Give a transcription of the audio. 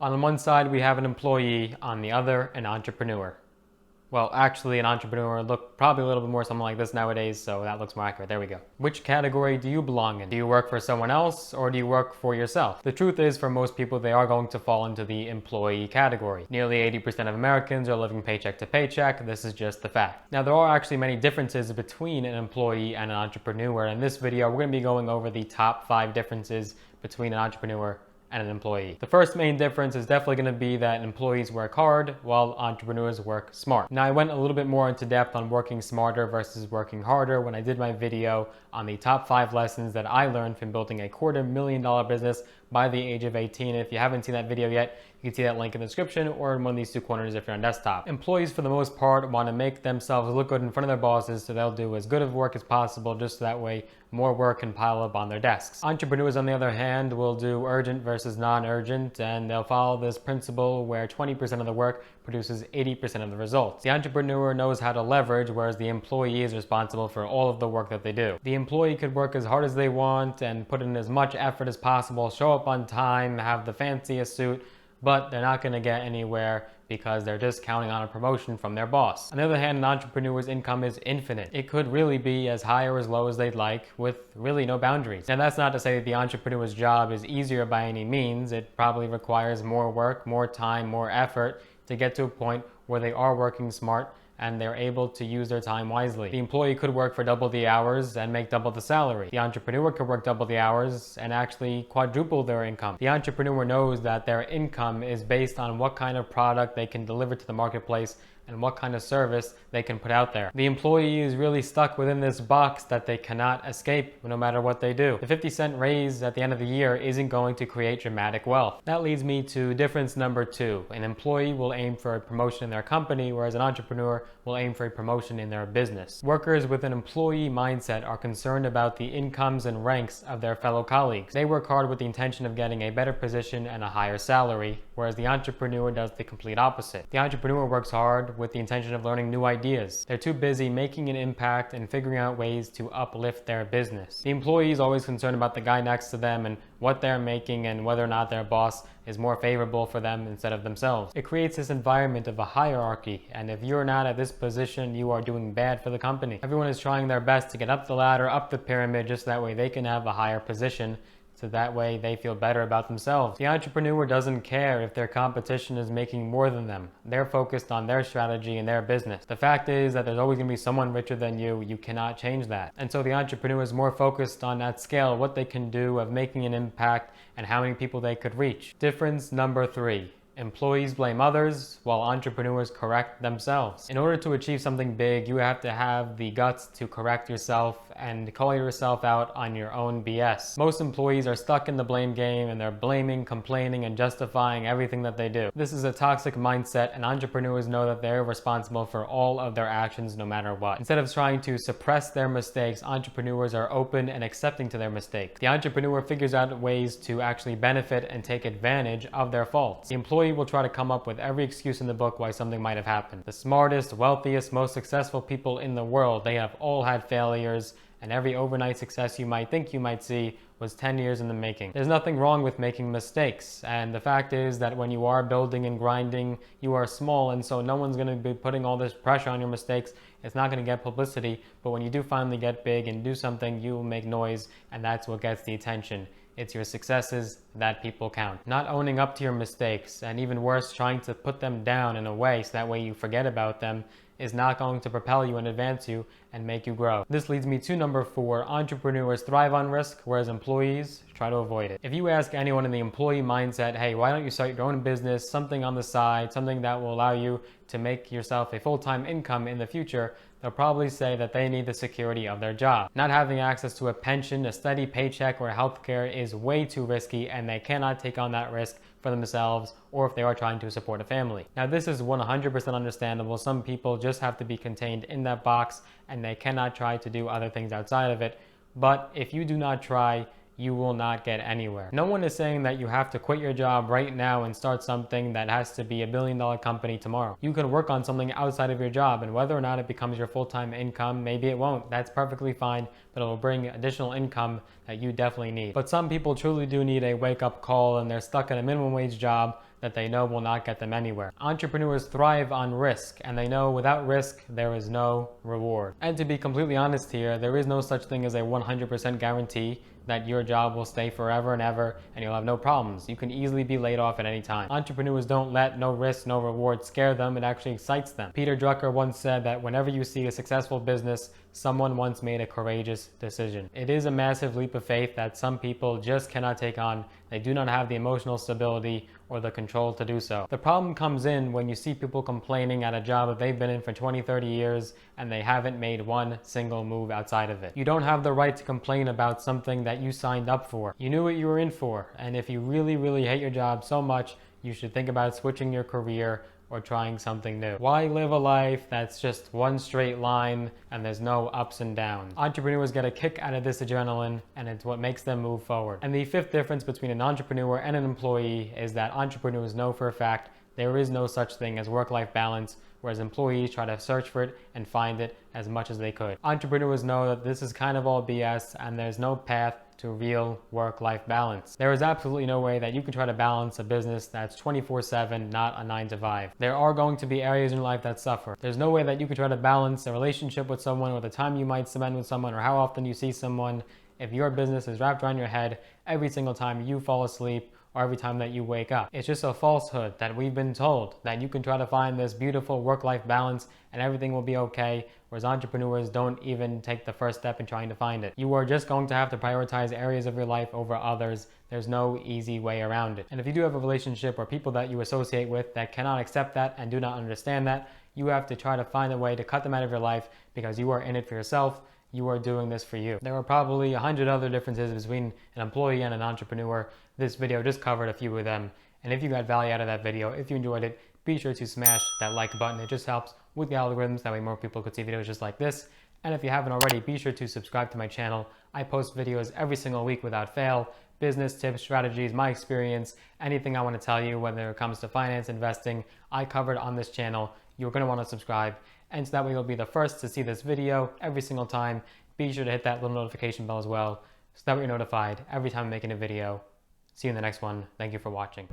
On one side, we have an employee, on the other, an entrepreneur. Well, actually, an entrepreneur look probably a little bit more something like this nowadays, so that looks more accurate. There we go. Which category do you belong in? Do you work for someone else, or do you work for yourself? The truth is, for most people, they are going to fall into the employee category. Nearly 80% of Americans are living paycheck to paycheck. This is just the fact. Now, there are actually many differences between an employee and an entrepreneur. In this video, we're going to be going over the top 5 differences between an entrepreneur and an employee. The first main difference is definitely going to be that employees work hard while entrepreneurs work smart. Now, I went a little bit more into depth on working smarter versus working harder when I did my video on the top 5 lessons that I learned from building a $250,000 business by the age of 18. If you haven't seen that video yet, you can see that link in the description or in one of these 2 corners if you're on desktop. Employees, for the most part, want to make themselves look good in front of their bosses, so they'll do as good of work as possible, just so that way more work can pile up on their desks. Entrepreneurs, on the other hand, will do urgent versus non-urgent, and they'll follow this principle where 20% of the work produces 80% of the results. The entrepreneur knows how to leverage, whereas the employee is responsible for all of the work that they do. The employee could work as hard as they want and put in as much effort as possible, show up on time, have the fanciest suit, but they're not going to get anywhere because they're just counting on a promotion from their boss. On the other hand, an entrepreneur's income is infinite. It could really be as high or as low as they'd like, with really no boundaries. Now, that's not to say that the entrepreneur's job is easier by any means. It probably requires more work, more time, more effort to get to a point where they are working smart and they're able to use their time wisely. The employee could work for double the hours and make double the salary. The entrepreneur could work double the hours and actually quadruple their income. The entrepreneur knows that their income is based on what kind of product they can deliver to the marketplace and what kind of service they can put out there. The employee is really stuck within this box that they cannot escape no matter what they do. The 50-cent raise at the end of the year isn't going to create dramatic wealth. That leads me to difference number 2. An employee will aim for a promotion in their company, whereas an entrepreneur will aim for a promotion in their business. Workers with an employee mindset are concerned about the incomes and ranks of their fellow colleagues. They work hard with the intention of getting a better position and a higher salary, whereas the entrepreneur does the complete opposite. The entrepreneur works hard with the intention of learning new ideas. They're too busy making an impact and figuring out ways to uplift their business. The employee is always concerned about the guy next to them and what they're making and whether or not their boss is more favorable for them instead of themselves. It creates this environment of a hierarchy, and if you're not at this position, you are doing bad for the company. Everyone is trying their best to get up the ladder, up the pyramid, just that way they can have a higher position, so that way they feel better about themselves. The entrepreneur doesn't care if their competition is making more than them. They're focused on their strategy and their business. The fact is that there's always going to be someone richer than you. You cannot change that. And so the entrepreneur is more focused on that scale, what they can do of making an impact and how many people they could reach. Difference number 3. Employees blame others while entrepreneurs correct themselves. In order to achieve something big, you have to have the guts to correct yourself and call yourself out on your own BS. Most employees are stuck in the blame game and they're blaming, complaining, and justifying everything that they do. This is a toxic mindset, and entrepreneurs know that they're responsible for all of their actions no matter what. Instead of trying to suppress their mistakes, entrepreneurs are open and accepting to their mistakes. The entrepreneur figures out ways to actually benefit and take advantage of their faults. The employee will try to come up with every excuse in the book why something might have happened. The smartest, wealthiest, most successful people in the world, they have all had failures, and every overnight success you might think you might see was 10 years in the making. There's nothing wrong with making mistakes, and the fact is that when you are building and grinding, you are small, and so no one's going to be putting all this pressure on your mistakes. It's not going to get publicity, but when you do finally get big and do something, you will make noise, and that's what gets the attention. It's your successes that people count. Not owning up to your mistakes, and even worse, trying to put them down in a way so that way you forget about them, is not going to propel you and advance you and make you grow. This leads me to number 4. Entrepreneurs thrive on risk, whereas employees try to avoid it. If you ask anyone in the employee mindset, hey, why don't you start your own business, something on the side, something that will allow you to make yourself a full-time income in the future, they'll probably say that they need the security of their job. Not having access to a pension, a steady paycheck, or healthcare is way too risky, and they cannot take on that risk for themselves or if they are trying to support a family. Now, this is 100% understandable. Some people just have to be contained in that box and they cannot try to do other things outside of it. But if you do not try, you will not get anywhere. No one is saying that you have to quit your job right now and start something that has to be $1 billion company tomorrow. You can work on something outside of your job, and whether or not it becomes your full-time income, maybe it won't. That's perfectly fine, but it will bring additional income that you definitely need. But some people truly do need a wake-up call, and they're stuck in a minimum wage job that they know will not get them anywhere. Entrepreneurs thrive on risk, and they know without risk, there is no reward. And to be completely honest here, there is no such thing as a 100% guarantee that your job will stay forever and ever and you'll have no problems. You can easily be laid off at any time. Entrepreneurs don't let no risk, no reward scare them. It actually excites them. Peter Drucker once said that whenever you see a successful business, someone once made a courageous decision. It is a massive leap of faith that some people just cannot take on. They do not have the emotional stability or the control to do so. The problem comes in when you see people complaining at a job that they've been in for 20, 30 years and they haven't made one single move outside of it. You don't have the right to complain about something that you signed up for. You knew what you were in for, and if you really, really hate your job so much, you should think about switching your career or trying something new. Why live a life that's just one straight line and there's no ups and downs? Entrepreneurs get a kick out of this adrenaline, and it's what makes them move forward. And the fifth difference between an entrepreneur and an employee is that entrepreneurs know for a fact there is no such thing as work-life balance, whereas employees try to search for it and find it as much as they could. Entrepreneurs know that this is kind of all BS and there's no path to real work-life balance. There is absolutely no way that you can try to balance a business that's 24/7, not a 9 to 5. There are going to be areas in your life that suffer. There's no way that you can try to balance a relationship with someone, or the time you might spend with someone, or how often you see someone, if your business is wrapped around your head every single time you fall asleep or every time that you wake up. It's just a falsehood that we've been told that you can try to find this beautiful work-life balance and everything will be okay, whereas entrepreneurs don't even take the first step in trying to find it. You are just going to have to prioritize areas of your life over others. There's no easy way around it. And if you do have a relationship or people that you associate with that cannot accept that and do not understand that, you have to try to find a way to cut them out of your life, because you are in it for yourself. You are doing this for you. There are probably 100 other differences between an employee and an entrepreneur. This video just covered a few of them. And if you got value out of that video, if you enjoyed it, be sure to smash that like button. It just helps with the algorithms. That way more people could see videos just like this. And if you haven't already, be sure to subscribe to my channel. I post videos every single week without fail. Business tips, strategies, my experience, anything I want to tell you, whether it comes to finance, investing, I covered on this channel. You're going to want to subscribe. And so that way you'll be the first to see this video every single time. Be sure to hit that little notification bell as well, so that way you're notified every time I'm making a video. See you in the next one. Thank you for watching.